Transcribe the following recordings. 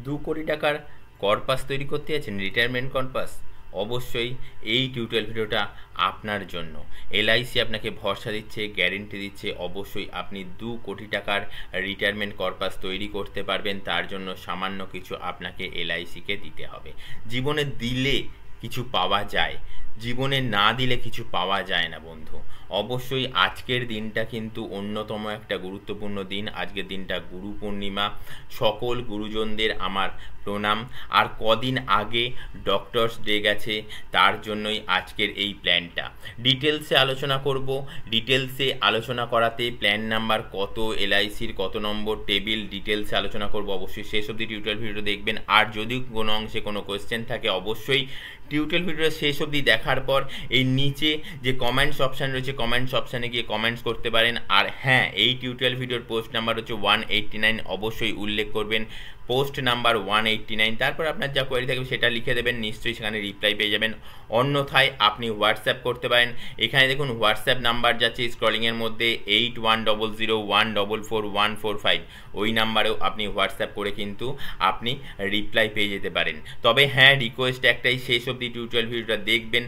2 কোটি টাকার কর্পাস তৈরি করতে যাচ্ছেন, রিটায়ারমেন্ট কর্পাস, অবশ্যই এই টিউটোরিয়াল ভিডিওটা আপনার জন্য। এলআইসি আপনাকে ভরসা দিচ্ছে, গ্যারেন্টি দিচ্ছে, অবশ্যই আপনি 2 কোটি টাকার রিটায়ারমেন্ট কর্পাস তৈরি করতে পারবেন। তার জন্য সামান্য কিছু আপনাকে এলআইসিকে দিতে হবে। জীবনে দিলে কিছু পাওয়া যায়, জীবনে না দিলে কিছু পাওয়া যায় না বন্ধু। অবশ্যই আজকের দিনটা কিন্তু অন্যতম একটা গুরুত্বপূর্ণ দিন। আজকের দিনটা গুরু পূর্ণিমা। সকল গুরুজনদের আমার প্রণাম। আর কদিন আগে ডক্টরস ডে গেছে, তার জন্যই আজকের এই প্ল্যানটা ডিটেলসে আলোচনা করব। ডিটেলসে আলোচনা করাতে প্ল্যান নাম্বার কত, এলআইসির কত নম্বর টেবিল, ডিটেলসে আলোচনা করব। অবশ্যই শেষ অবধি টিউটোরিয়াল ভিডিও দেখবেন। আর যদি কোনো অংশে কোনো কোয়েশ্চেন থাকে, অবশ্যই টিউটোরিয়াল ভিডিওটা শেষ অবধি দেখার পর এই নিচে যে কমেন্টস অপশান রয়েছে, কমেন্টস অপশানে গিয়ে কমেন্টস করতে পারেন। আর হ্যাঁ, এই টিউটোরিয়াল ভিডিওর পোস্ট নাম্বার হচ্ছে 189, অবশ্যই উল্লেখ করবেন পোস্ট নাম্বার 189। তারপর আপনার যা কোয়েরি থাকবে সেটা লিখে দেবেন, নিশ্চয়ই সেখানে রিপ্লাই পেয়ে যাবেন। অন্যথায় আপনি হোয়াটসঅ্যাপ করতে পারেন। এখানে দেখুন হোয়াটসঅ্যাপ নাম্বার যাচ্ছে স্ক্রলিংয়ের মধ্যে 8100144145, ওই নাম্বারেও আপনি হোয়াটসঅ্যাপ করে কিন্তু আপনি রিপ্লাই পেয়ে যেতে পারেন। তবে হ্যাঁ, রিকোয়েস্ট একটাই, শেষ অবধি টিউটোরিয়াল ভিডিওটা দেখবেন।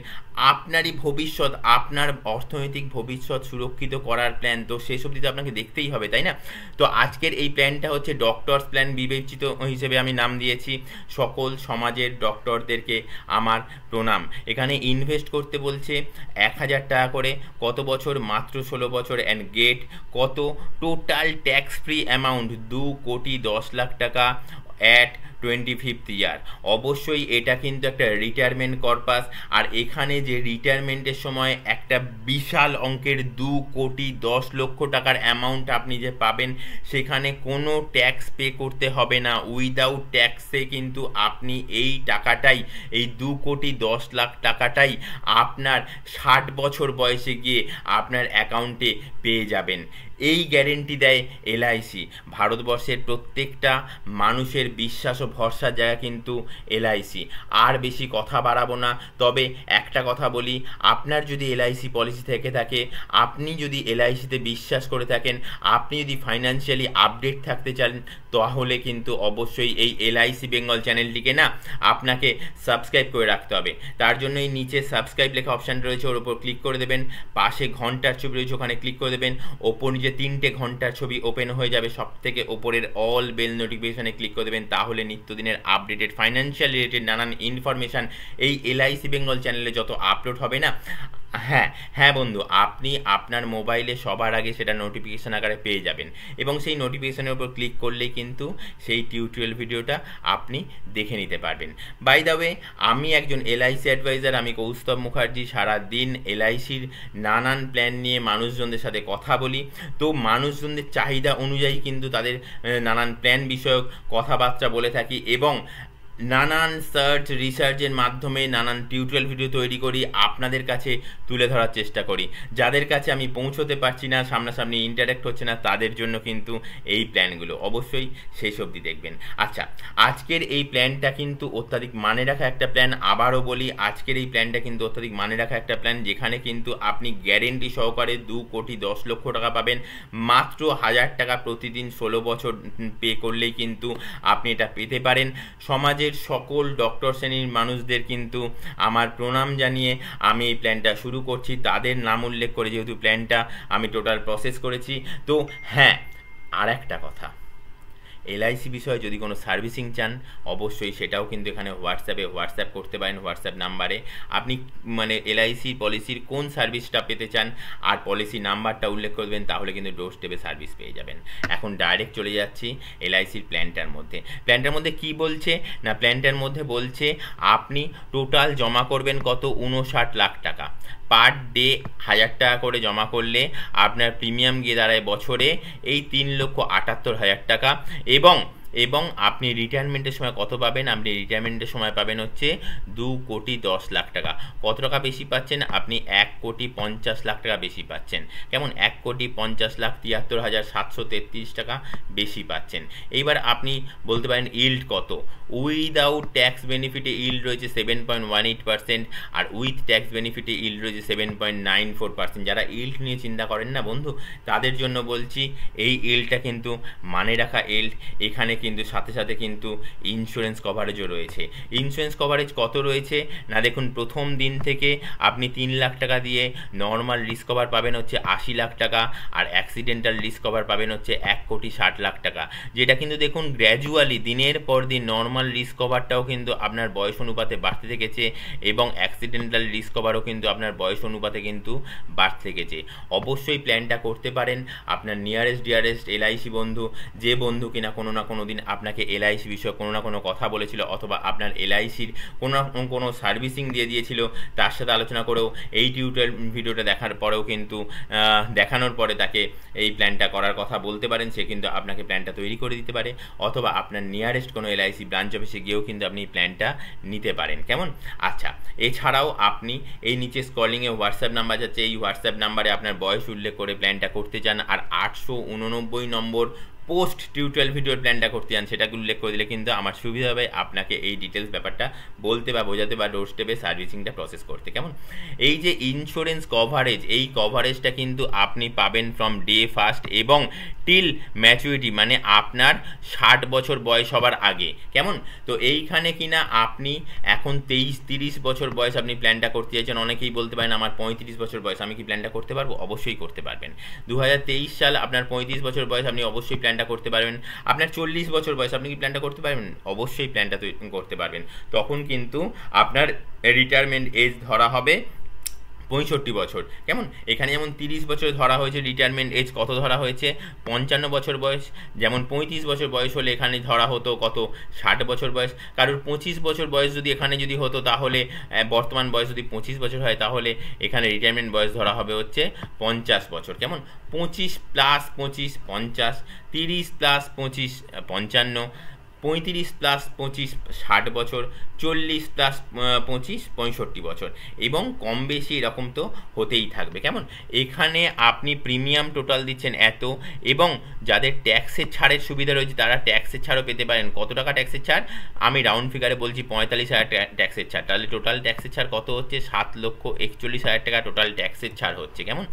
আপনারই ভবিষ্যৎ, আপনার অর্থনৈতিক ভবিষ্যৎ সুরক্ষিত করার প্ল্যান, তো শেষ অবধি তো আপনাকে দেখতেই হবে, তাই না? তো আজকের এই প্ল্যানটা হচ্ছে ডক্টরস প্ল্যান বিবেচিত হিসেবে আমি নাম দিয়েছি। সকল সমাজের ডক্টরদেরকে আমার প্রণাম। এখানে ইনভেস্ট করতে বলছে 1000 টাকা করে, কত বছর? মাত্র 16 বছর। অ্যান্ড গেট কত? টোটাল ট্যাক্স ফ্রি অ্যামাউন্ট 2 কোটি 10 লাখ টাকা অ্যাট 25th ইয়ার। অবশ্যই এটা কিন্তু একটা রিটায়ারমেন্ট কর্পাস। আর এখানে যে রিটায়ারমেন্টের সময় একটা বিশাল অঙ্কের 2 কোটি 10 লক্ষ টাকার অ্যামাউন্ট আপনি যে পাবেন, সেখানে কোনো ট্যাক্স পে করতে হবে না। উইদাউট ট্যাক্সে কিন্তু আপনি এই টাকাটাই, এই 2 কোটি 10 লাখ টাকাটাই আপনার 60 বছর বয়সে গিয়ে আপনার অ্যাকাউন্টে পেয়ে যাবেন। এই গ্যারেন্টি দেয় এলআইসি। ভারতবর্ষের প্রত্যেকটা মানুষের বিশ্বাস ও ভরসার জায়গা কিন্তু এলআইসি। আর বেশি কথা বাড়াবো না, তবে একটা কথা বলি, আপনার যদি এলআইসি পলিসি থেকে থাকে, আপনি যদি এলআইসিতে বিশ্বাস করে থাকেন, আপনি যদি ফাইন্যান্সিয়ালি আপডেট থাকতে চান, তাহলে কিন্তু অবশ্যই এই এলআইসি বেঙ্গল চ্যানেলটিকে না আপনাকে সাবস্ক্রাইব করে রাখতে হবে। তার জন্য এই নিচে সাবস্ক্রাইব লেখা অপশান রয়েছে, ওর উপর ক্লিক করে দেবেন। পাশে ঘন্টার ছবি রয়েছে, ওখানে ক্লিক করে দেবেন। ওপর নিচে 3টে ঘন্টার ছবি ওপেন হয়ে যাবে, সব থেকে ওপরের অল বেল নোটিফিকেশনে ক্লিক করে দেবেন। তাহলে নিত্যদিনের আপডেটেড ফাইন্যান্সিয়াল রিলেটেড নানান ইনফরমেশান এই এলআইসি বেঙ্গল চ্যানেলে যত আপলোড হবে না, হ্যাঁ বন্ধু, আপনি আপনার মোবাইলে সবার আগে সেটা নোটিফিকেশান আকারে পেয়ে যাবেন। এবং সেই নোটিফিকেশানের উপর ক্লিক করলেই কিন্তু সেই টিউটোরিয়াল ভিডিওটা আপনি দেখে নিতে পারবেন। বাই দ্য ওয়ে, আমি একজন এলআইসি অ্যাডভাইজার, আমি কৌস্তব মুখার্জি। সারাদিন এলআইসির নানান প্ল্যান নিয়ে মানুষজনদের সাথে কথা বলি। তো মানুষজনদের চাহিদা অনুযায়ী কিন্তু তাদের নানান প্ল্যান বিষয়ক কথাবার্তা বলে থাকি, এবং নানান সার্চ রিসার্চের মাধ্যমে নানান টিউটোরিয়াল ভিডিও তৈরি করি, আপনাদের কাছে তুলে ধরার চেষ্টা করি। যাদের কাছে আমি পৌঁছতে পারছি না, সামনাসামনি ইন্টারেক্ট হচ্ছে না, তাদের জন্য কিন্তু এই প্ল্যানগুলো অবশ্যই শেষ অবধি দেখবেন। আচ্ছা, আজকের এই প্ল্যানটা কিন্তু অত্যাধিক মানে রাখা একটা প্ল্যান। আবারও বলি, আজকের এই প্ল্যানটা কিন্তু অত্যাধিক মানে রাখা একটা প্ল্যান, যেখানে কিন্তু আপনি গ্যারেন্টি সহকারে 2 কোটি 10 লক্ষ টাকা পাবেন। মাত্র 1000 টাকা প্রতিদিন 16 বছর পে করলেই কিন্তু আপনি এটা পেতে পারেন। সমাজের সকল ডক্টর শ্রেণীর মানুষদের কিন্তু আমার প্রণাম জানিয়ে আমি এই প্ল্যানটা শুরু করছি, তাদের নাম উল্লেখ করে, যেহেতু প্ল্যানটা আমি টোটাল প্রসেস করেছি। তো হ্যাঁ, আর একটা কথা, এলআইসি বিষয়ে যদি কোনো সার্ভিসিং চান, অবশ্যই সেটাও কিন্তু এখানে হোয়াটসঅ্যাপ করতে পারেন। হোয়াটসঅ্যাপ নাম্বারে আপনি মানে এলআইসি পলিসির কোন সার্ভিসটা পেতে চান আর পলিসি নাম্বারটা উল্লেখ করবেন, তাহলে কিন্তু ডোর স্টেপে সার্ভিস পেয়ে যাবেন। এখন ডাইরেক্ট চলে যাচ্ছি এলআইসির প্ল্যানটার মধ্যে। প্ল্যানটার মধ্যে কি বলছে না, প্ল্যানটার মধ্যে বলছে আপনি টোটাল জমা করবেন কত? 59 লাখ টাকা। পার ডে 1000 টাকা করে জমা করলে আপনার প্রিমিয়াম গিয়ে দাঁড়ায় বছরে এই 3,78,000 টাকা। এবং আপনি রিটায়ারমেন্টের সময় কত পাবেন? আপনি রিটায়ারমেন্টের সময় পাবেন হচ্ছে 2 কোটি 10 লাখ টাকা। কত টাকা বেশি পাচ্ছেন? আপনি 1 কোটি 50 লাখ টাকা বেশি পাচ্ছেন। কেমন? 1 কোটি 50 লাখ 73,733 টাকা বেশি পাচ্ছেন। এইবার আপনি বলতে পারেন ইল্ড কত? উইদাউট ট্যাক্স বেনিফিটে ইল্ড রয়েছে 7.18%, আর উইথ ট্যাক্স বেনিফিটে ইল্ড রয়েছে 7.94%। যারা ইল্ড নিয়ে চিন্তা করেন না বন্ধু, তাদের জন্য বলছি এই ইল্ডটা কিন্তু মানে রাখা ইল্ড। এখানে কিন্তু সাথে সাথে কিন্তু ইন্স্যুরেন্স কভারেজও রয়েছে। ইন্স্যুরেন্স কভারেজ কত রয়েছে না দেখুন, প্রথম দিন থেকে আপনি 3 লাখ টাকা দিয়ে নর্মাল রিস্ক কভার পাবেন হচ্ছে 80 লাখ টাকা, আর অ্যাক্সিডেন্টাল রিস্ক কভার পাবেন হচ্ছে 1,60,00,000 টাকা। যেটা কিন্তু দেখুন গ্র্যাজুয়ালি দিনের পর দিন নর্মাল রিস্ক কভারটাও কিন্তু আপনার বয়স অনুপাতে বাড়তে থেকেছে এবং অ্যাক্সিডেন্টাল রিস্ক কভারও কিন্তু আপনার বয়স অনুপাতে কিন্তু বাড়তে থেকেছে। অবশ্যই প্ল্যানটা করতে পারেন আপনার নিয়ারেস্ট ডিয়ারেস্ট এলআইসি বন্ধু, যে বন্ধু কিনা কোনো না কোনো দিন আপনাকে এলআইসি বিষয়ে কোনো না কোনো কথা বলেছিল অথবা আপনার এলআইসির কোনো সার্ভিসিং দিয়ে দিয়েছিল, তার সাথে আলোচনা করেও এই টিউটোরিয়াল ভিডিওটা দেখার পরেও কিন্তু দেখানোর পরে তাকে এই প্ল্যানটা করার কথা বলতে পারেন, সে কিন্তু আপনাকে প্ল্যানটা তৈরি করে দিতে পারে, অথবা আপনার নিয়ারেস্ট কোনো এলআইসি ব্রাঞ্চ অফিসে গিয়েও কিন্তু আপনি প্ল্যানটা নিতে পারেন। কেমন? আচ্ছা, এছাড়াও আপনি এই নিচে স্ক্রলিংয়ে হোয়াটসঅ্যাপ নাম্বার যাচ্ছে, এই হোয়াটসঅ্যাপ নাম্বারে আপনার বয়স উল্লেখ করে প্ল্যানটা করতে চান, আর 889 নম্বর পোস্ট টিউটোরিয়াল ভিডিওর প্ল্যানটা করতে চান, সেটাকে উল্লেখ করে দিলে কিন্তু আমার সুবিধা হবে আপনাকে এই ডিটেলস ব্যাপারটা বলতে বা বোঝাতে বা ডোর স্টেপে সার্ভিসিংটা প্রসেস করতে। কেমন? এই যে ইন্স্যুরেন্স কভারেজ, এই কভারেজটা কিন্তু আপনি পাবেন ফ্রম ডে ফার্স্ট এবং টিল ম্যাচুরিটি, মানে আপনার 60 বছর বয়স হবার আগে। কেমন? তো এইখানে কিনা আপনি এখন 23-30 বছর বয়স আপনি প্ল্যানটা করতে চাইছেন। অনেকেই বলতে পারেন আমার 35 বছর বয়স, আমি কি প্ল্যানটা করতে পারবো? অবশ্যই করতে পারবেন। 2023 সাল, আপনার 35 বছর বয়স, আপনি অবশ্যই প্ল্যানটা করতে পারবেন। আপনার 40 বছর বয়স, আপনি কি প্ল্যানটা করতে পারবেন? অবশ্যই প্ল্যানটা করতে পারবেন। তখন কিন্তু আপনার রিটায়ারমেন্ট এজ ধরা হবে 65 বছর। কেমন? এখানে যেমন 30 বছর ধরা হয়েছে, রিটায়ারমেন্ট এজ কত ধরা হয়েছে? 55 বছর বয়স। যেমন 35 বছর বয়স হলে এখানে ধরা হতো কত? 60 বছর বয়স। কারোর 25 বছর বয়স যদি এখানে যদি হতো, তাহলে বর্তমান বয়স যদি 25 বছর হয়, তাহলে এখানে রিটায়ারমেন্ট বয়স ধরা হবে হচ্ছে 50 বছর। কেমন? 25 + 25 50, 30 + 25 55, 35 + 25 60 বছর, 40 + 25 65 বছর, এবং কম বেশি এরকম তো হতেই থাকবে। কেমন? এখানে আপনি প্রিমিয়াম টোটাল দিচ্ছেন এত, এবং যাদের ট্যাক্সের ছাড়ের সুবিধা রয়েছে তারা ট্যাক্সের ছাড়ও পেতে পারেন। কত টাকা ট্যাক্সের ছাড়? আমি রাউন্ড ফিগারে বলছি 45,000 ট্যাক্সের ছাড়। তাহলে টোটাল ট্যাক্সের ছাড় কত হচ্ছে? 7,41,000 টাকা টোটাল ট্যাক্সের ছাড় হচ্ছে। কেমন?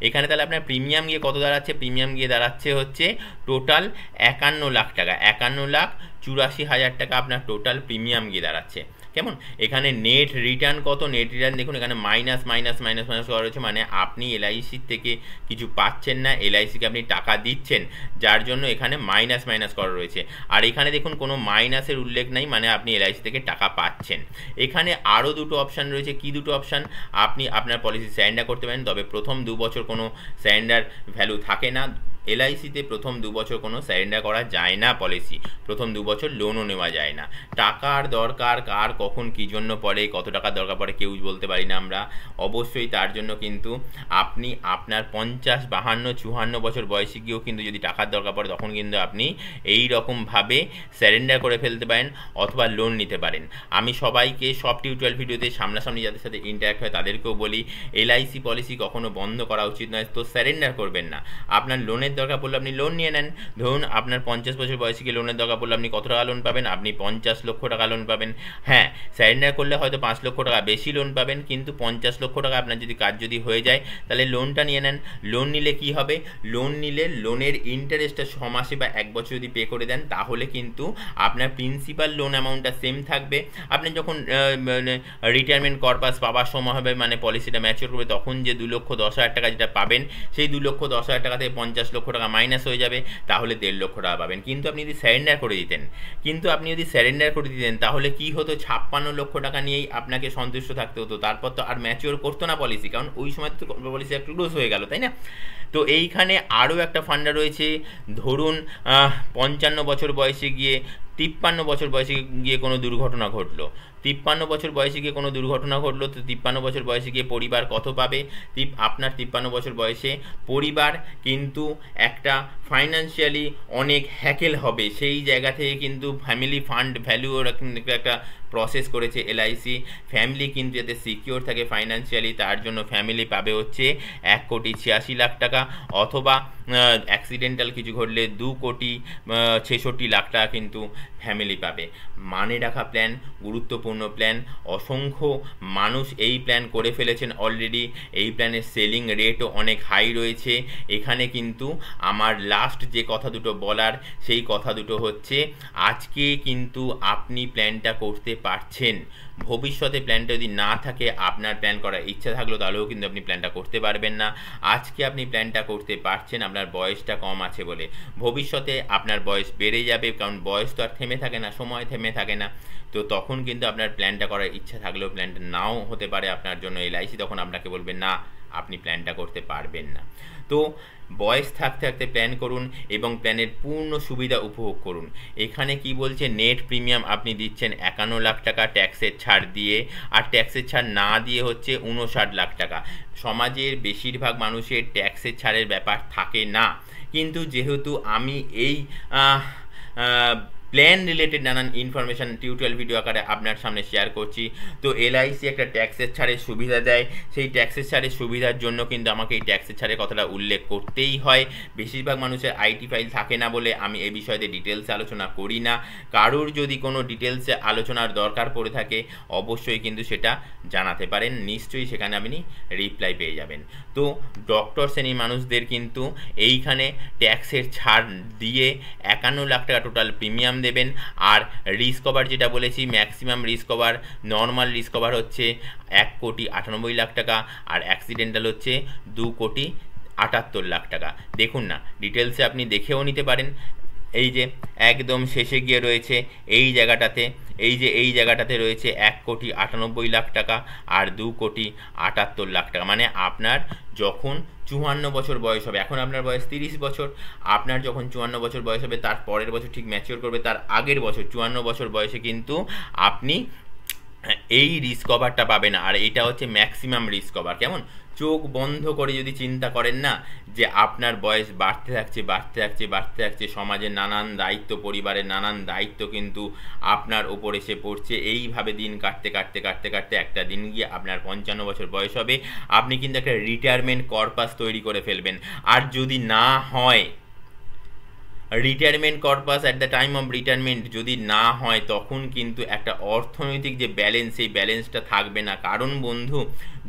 এখানে তাহলে আপনার প্রিমিয়াম গিয়ে কত দাঁড়াচ্ছে? প্রিমিয়াম গিয়ে দাঁড়াচ্ছে হচ্ছে টোটাল 51 লাখ টাকা, 51,84,000 টাকা আপনার টোটাল প্রিমিয়াম গিয়ে দাঁড়াচ্ছে। কেমন? এখানে নেট রিটার্ন কত? নেট রিটার্ন দেখুন এখানে মাইনাস মাইনাস মাইনাস মাইনাস করা রয়েছে, মানে আপনি এলআইসির থেকে কিছু পাচ্ছেন না, এলআইসিকে আপনি টাকা দিচ্ছেন, যার জন্য এখানে মাইনাস মাইনাস করা রয়েছে। আর এখানে দেখুন কোনো মাইনাসের উল্লেখ নাই, মানে আপনি এলআইসি থেকে টাকা পাচ্ছেন। এখানে আরও দুটো অপশান রয়েছে। কি দুটো অপশান? আপনি আপনার পলিসি সারেন্ডার করতে পারেন, তবে প্রথম 2 বছর কোনো সারেন্ডার ভ্যালু থাকে না। এলআইসিতে প্রথম 2 বছর কোনো সারেন্ডার করা যায় না, পলিসি প্রথম 2 বছর লোনও নেওয়া যায় না। টাকার দরকার কার কখন কী জন্য পড়ে, কত টাকার দরকার পড়ে কেউ বলতে পারি না আমরা। অবশ্যই তার জন্য কিন্তু আপনি আপনার 50, 52, 54 বছর বয়সে গিয়েও কিন্তু যদি টাকার দরকার পড়ে, তখন কিন্তু আপনি এই রকমভাবে সারেন্ডার করে ফেলতে পারেন অথবা লোন নিতে পারেন। আমি সবাইকে সব টিউটোরিয়াল ভিডিওতে সামনাসামনি যাদের সাথে ইন্টারাক্ট হয় তাদেরকেও বলি, এলআইসি পলিসি কখনো বন্ধ করা উচিত নয়। তো সারেন্ডার করবেন না। আপনার লোনের দরকার পড়লে আপনি লোন নিয়ে নেন। ধরুন আপনার 50 বছর বয়সে গিয়ে লোনের দরকার পড়লে আপনি কত টাকা লোন পাবেন? আপনি 50 লক্ষ টাকা লোন পাবেন। হ্যাঁ, সারেন্ডার করলে হয়তো 5 লক্ষ টাকা বেশি লোন পাবেন, কিন্তু 50 লক্ষ টাকা আপনার যদি কাজ যদি হয়ে যায়, তাহলে লোনটা নিয়ে নেন। লোন নিলে কি হবে? লোন নিলে লোনের ইন্টারেস্টটা 6 মাসে বা 1 বছর যদি পে করে দেন, তাহলে কিন্তু আপনার প্রিন্সিপাল লোন অ্যামাউন্টটা সেম থাকবে। আপনি যখন রিটায়ারমেন্ট কর্পাস পাওয়ার সময় হবে, মানে পলিসিটা ম্যাচিওর করবে, তখন যে 2,10,000 টাকা যেটা পাবেন, সেই 2,10,000 টাকা থেকে 50 লক্ষ টাকা মাইনাস হয়ে যাবে, তাহলে 1.5 লক্ষ টাকা পাবেন। কিন্তু আপনি যদি সারেন্ডার করে দিতেন, তাহলে কি হতো? 56 লক্ষ টাকা নিয়েই আপনাকে সন্তুষ্ট থাকতে হতো। তারপর তো আর ম্যাচিওর করতো না পলিসি, কারণ ওই সময় তো পলিসি একটু লুজ হয়ে গেল, তাই না? তো এইখানে আরও একটা ফান্ডা রয়েছে। ধরুন 55 বছর বয়সে গিয়ে 53 বছর বয়সে গিয়ে কোনো দুর্ঘটনা ঘটলো, 53 বছর বয়সে গিয়ে কোনো দুর্ঘটনা ঘটলো, তো 53 বছর বয়সে গিয়ে পরিবার কত পাবে? আপনার 53 বছর বয়সে পরিবার কিন্তু একটা ফাইন্যান্সিয়ালি অনেক হ্যাকেল হবে। সেই জায়গা থেকে কিন্তু ফ্যামিলি ফান্ড ভ্যালু একটা প্রসেস করেছে এলআইসি। ফ্যামিলি কিন্তু যাতে সিকিওর থাকে ফাইন্যান্সিয়ালি, তার জন্য ফ্যামিলি পাবে হচ্ছে 1,86,00,000 টাকা, অথবা অ্যাক্সিডেন্টাল কিছু ঘটলে 2,66,00,000 টাকা কিন্তু ফ্যামিলি পাবে। মানে রাখা প্ল্যান, গুরুত্বপূর্ণ প্ল্যান, অসংখ্য মানুষ এই প্ল্যান করে ফেলেছেন অলরেডি। এই প্ল্যানের সেলিং রেটও অনেক হাই রয়েছে। এখানে কিন্তু আমার লাস্ট যে কথা দুটো বলার সেই কথা দুটো হচ্ছে, আজকে কিন্তু আপনি প্ল্যানটা করতে পারছেন, ভবিষ্যতে প্ল্যানটা যদি না থাকে, আপনার প্ল্যান করার ইচ্ছা থাকলেও তাহলেও কিন্তু আপনি প্ল্যানটা করতে পারবেন না। আজকে আপনি প্ল্যানটা করতে পারছেন আপনার বয়সটা কম আছে বলে, ভবিষ্যতে আপনার বয়স বেড়ে যাবে, কারণ বয়স তো আর থেমে থাকে না, সময় থেমে থাকে না। তো তখন কিন্তু আপনার প্ল্যানটা করার ইচ্ছা থাকলেও প্ল্যানটা নাও হতে পারে আপনার জন্য এলআইসি, তখন আপনাকে বলবে না আপনি প্ল্যানটা করতে পারবেন না। তো বয়স থাকতে থাকতে প্ল্যান করুন এবং প্ল্যানের পূর্ণ সুবিধা উপভোগ করুন। এখানে কি বলছে, নেট প্রিমিয়াম আপনি দিচ্ছেন 51 লাখ টাকা ট্যাক্সের ছাড় দিয়ে, আর ট্যাক্সের ছাড় না দিয়ে হচ্ছে 59 লাখ টাকা। সমাজের বেশিরভাগ মানুষের ট্যাক্সের ছাড়ের ব্যাপার থাকে না, কিন্তু যেহেতু আমি এই প্ল্যান রিলেটেড নানান ইনফরমেশান টিউটোরিয়াল ভিডিও আকারে আপনার সামনে শেয়ার করছি, তো এলআইসি একটা ট্যাক্সের ছাড়ের সুবিধা দেয়। সেই ট্যাক্সের ছাড়ের সুবিধার জন্য কিন্তু আমাকে এই ট্যাক্সের ছাড়ের কথাটা উল্লেখ করতেই হয়। বেশিরভাগ মানুষের আইটি ফাইল থাকে না বলে আমি এই বিষয়তে ডিটেলসে আলোচনা করি না। কারোর যদি কোনো ডিটেলসে আলোচনার দরকার পড়ে থাকে অবশ্যই কিন্তু সেটা জানাতে পারেন, নিশ্চয়ই সেখানে আপনি রিপ্লাই পেয়ে যাবেন। তো ডক্টর শ্রেণীর মানুষদের কিন্তু এইখানে ট্যাক্সের ছাড় দিয়ে 51 লাখ টাকা টোটাল প্রিমিয়াম দেবেন। আর রিস্ক কভার যেটা বলেছি, maximum risk cover, normal risk cover হচ্ছে 1,98,00,000 টাকা, আর অ্যাক্সিডেন্টাল হচ্ছে 2,78,00,000 টাকা। দেখুন না, ডিটেলসে আপনি দেখেও নিতে পারেন। এই যে একদম শেষে গিয়ে রয়েছে এই জায়গাটাতে, এই জায়গাটাতে রয়েছে 1,98,00,000 টাকা আর 2,78,00,000 টাকা। মানে আপনার যখন 54 বছর বয়স হবে, এখন আপনার বয়স 30 বছর, আপনার যখন 54 বছর বয়স হবে তার পরের বছর ঠিক ম্যাচিওর করবে, তার আগের বছর 54 বছর বয়সে কিন্তু আপনি এই রিস্ক কভারটা পাবেন। আর এটা হচ্ছে ম্যাক্সিমাম রিস্ক কভার। কেমন চোখ বন্ধ করে যদি চিন্তা করেন না যে আপনার বয়স বাড়তে থাকছে, সমাজের নানান দায়িত্ব, পরিবারের নানান দায়িত্ব কিন্তু আপনার ওপর এসে পড়ছে, এইভাবে দিন কাটতে একটা দিন গিয়ে আপনার 55 বছর বয়স হবে, আপনি কিন্তু একটা রিটায়ারমেন্ট কর্পাস তৈরি করে ফেলবেন। আর যদি না হয় retirement corpus at the time of retirement যদি না হয়, তখন কিন্তু একটা অর্থনৈতিক যে ব্যালেন্স, সেই ব্যালেন্সটা থাকবে না। কারণ বন্ধু,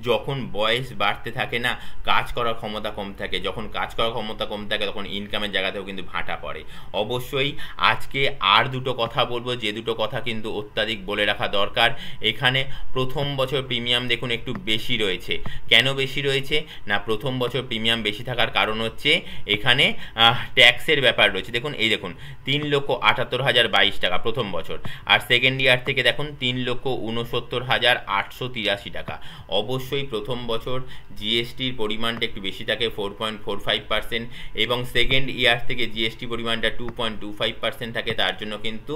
যখন বয়স বাড়তে থাকে না, কাজ করার ক্ষমতা কম থাকে, যখন কাজ করার ক্ষমতা কম থাকে তখন ইনকামের জায়গাতেও কিন্তু ভাটা পড়ে। অবশ্যই আজকে আর দুটো কথা বলবো, যে দুটো কথা কিন্তু অত্যাধিক বলে রাখা দরকার। এখানে প্রথম বছর প্রিমিয়াম দেখুন একটু বেশি রয়েছে। কেন বেশি রয়েছে না, প্রথম বছর প্রিমিয়াম বেশি থাকার কারণ হচ্ছে এখানে ট্যাক্সের ব্যাপার রয়েছে। দেখুন, এই দেখুন 3,78,022 টাকা প্রথম বছর, আর সেকেন্ড ইয়ার থেকে দেখুন 3,69,883 টাকা। অবশ্যই প্রথম বছর জিএসটির পরিমাণটা একটু বেশি থাকে, 4.45%, এবং সেকেন্ড ইয়ার থেকে জিএসটি পরিমাণটা 2.25% থাকে। তার জন্য কিন্তু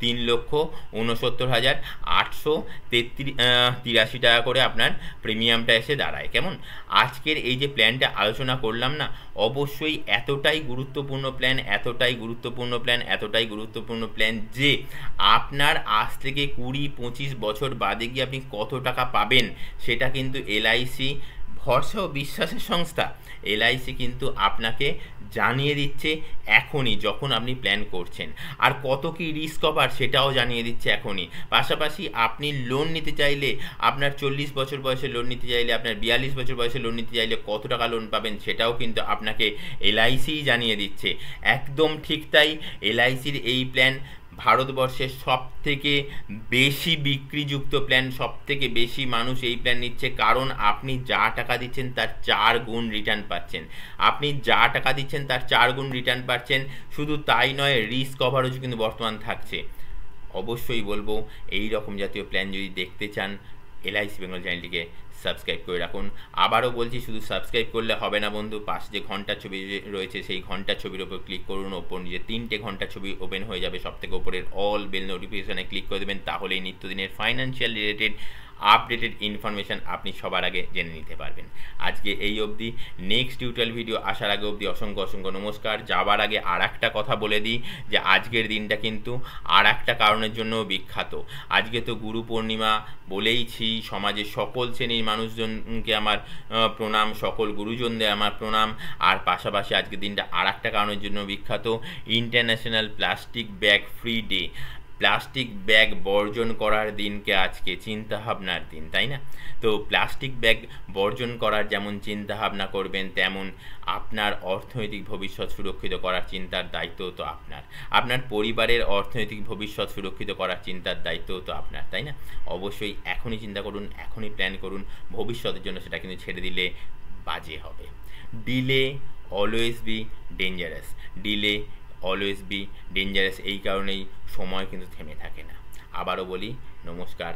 3,69,883 টাকা করে আপনার প্রিমিয়ামটা এসে দাঁড়ায়। কেমন আজকের এই যে প্ল্যানটা আলোচনা করলাম না, অবশ্যই এতটাই গুরুত্বপূর্ণ প্ল্যান যে আপনার আজ থেকে 20-25 বছর বাদে গিয়ে আপনি কত টাকা পাবেন সেটা কিন্তু এলআইসি, ভরসা ও বিশ্বাসের সংস্থা এলআইসি কিন্তু আপনাকে জানিয়ে দিচ্ছে এখনই, যখন আপনি প্ল্যান করছেন। আর কত কি রিস্ক কভার সেটাও জানিয়ে দিচ্ছে এখনই। পাশাপাশি আপনি লোন নিতে চাইলে, আপনার 40 বছর বয়সে লোন নিতে চাইলে, আপনার 42 বছর বয়সে লোন নিতে চাইলে কত টাকা লোন পাবেন সেটাও কিন্তু আপনাকে এলআইসিই জানিয়ে দিচ্ছে। একদম ঠিক তাই, এলআইসির এই প্ল্যান ভারতবর্ষের সবথেকে বেশি বিক্রিযুক্ত প্ল্যান, সবথেকে বেশি মানুষ এই প্ল্যান নিচ্ছে, কারণ আপনি যা টাকা দিচ্ছেন তার 4 গুণ রিটার্ন পাচ্ছেন। শুধু তাই নয়, রিস্ক কভারেজও কিন্তু বর্তমান থাকছে। অবশ্যই বলবো এই রকম জাতীয় প্ল্যান যদি দেখতে চান, এলআইসি বেঙ্গল চ্যানেলটিকে সাবস্ক্রাইব করে রাখুন। আবারও বলছি, শুধু সাবস্ক্রাইব করলে হবে না বন্ধু, পাশে যে ঘন্টার ছবি রয়েছে সেই ঘন্টার ছবির ওপর ক্লিক করুন, ওপর যে 3টে ঘন্টার ছবি ওপেন হয়ে যাবে, সবথেকে ওপরের অল বেল নোটিফিকেশনে ক্লিক করে দেবেন, তাহলেই নিত্যদিনের ফাইন্যান্সিয়াল রিলেটেড আপডেটেড ইনফরমেশান আপনি সবার আগে জেনে নিতে পারবেন। আজকে এই অবধি, নেক্সট টিউটোরিয়াল ভিডিও আসার আগে অবধি অসংখ্য নমস্কার। যাবার আগে আর একটা কথা বলে দিই যে আজকের দিনটা কিন্তু আর একটা কারণের জন্য বিখ্যাত। আজকে তো গুরু পূর্ণিমা বলেইছি, সমাজের সকল শ্রেণীর মানুষজনকে আমার প্রণাম, সকল গুরুজনদের আমার প্রণাম। আর পাশাপাশি আজকের দিনটা আর একটা কারণের জন্য বিখ্যাত, international plastic bag free day. Plastic bag বর্জন করার দিনকে আজকে চিন্তাভাবনার দিন, তাই না? তো প্লাস্টিক ব্যাগ বর্জন করার যেমন চিন্তাভাবনা করবেন, তেমন আপনার অর্থনৈতিক ভবিষ্যৎ সুরক্ষিত করার চিন্তার দায়িত্ব তো আপনার, আপনার পরিবারের অর্থনৈতিক ভবিষ্যৎ সুরক্ষিত করার চিন্তার দায়িত্ব তো আপনার, তাই না? অবশ্যই এখনই চিন্তা করুন, এখনই প্ল্যান করুন, ভবিষ্যতের জন্য সেটা কিন্তু ছেড়ে দিলে বাজে হবে। Delay always be dangerous, delay always be dangerous, এই কারণেই সময় কিন্তু থেমে থাকে না। আবারও বলি, নমস্কার।